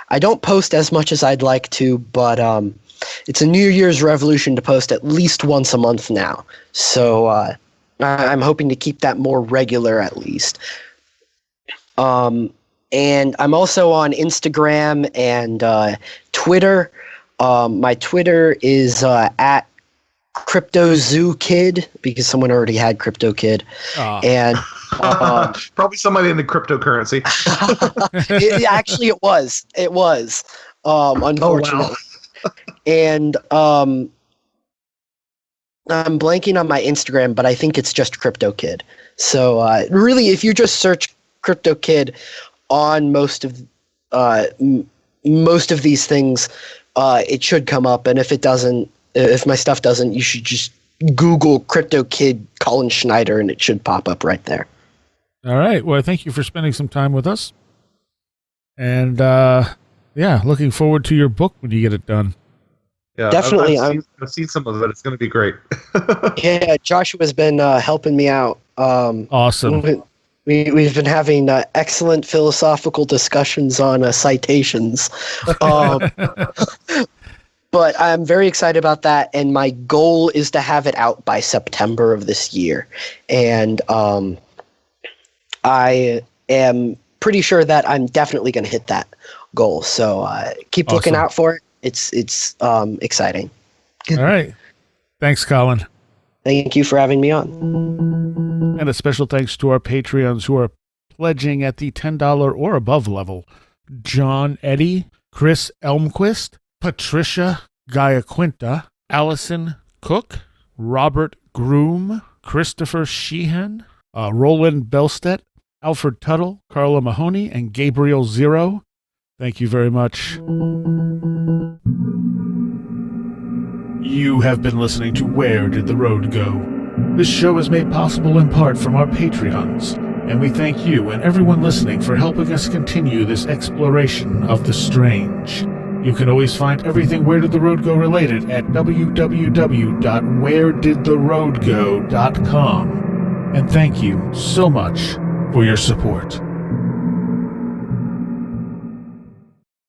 I don't post as much as I'd like to, but it's a New Year's resolution to post at least once a month now. So I'm hoping to keep that more regular at least. And I'm also on Instagram and Twitter. My Twitter is at Crypto Zoo Kid, because someone already had Crypto Kid. And probably somebody in the cryptocurrency. Actually, it was unfortunately. Oh, wow. And I'm blanking on my Instagram, but I think it's just Crypto Kid. So really, if you just search Crypto Kid on most of these things, it should come up. And if it doesn't, if my stuff doesn't, you should just Google Crypto Kid Colin Schneider, and it should pop up right there. All right. Well, thank you for spending some time with us. And, looking forward to your book when you get it done. Yeah, definitely. I've seen some of it. It's going to be great. Yeah, Joshua's been helping me out. Awesome. We've been having excellent philosophical discussions on citations. But I'm very excited about that, and my goal is to have it out by September of this year. And I am pretty sure that I'm definitely going to hit that goal. So keep looking out for it. It's exciting. All right. Thanks, Colin. Thank you for having me on. And a special thanks to our Patreons who are pledging at the $10 or above level. John Eddy, Chris Elmquist, Patricia Giaquinta, Allison Cook, Robert Groom, Christopher Sheehan, Roland Belstedt, Alfred Tuttle, Carla Mahoney, and Gabriel Zero. Thank you very much. You have been listening to Where Did the Road Go? This show is made possible in part from our Patreons, and we thank you and everyone listening for helping us continue this exploration of the strange. You can always find everything Where Did the Road Go related at www.wheredidtheroadgo.com. And thank you so much for your support.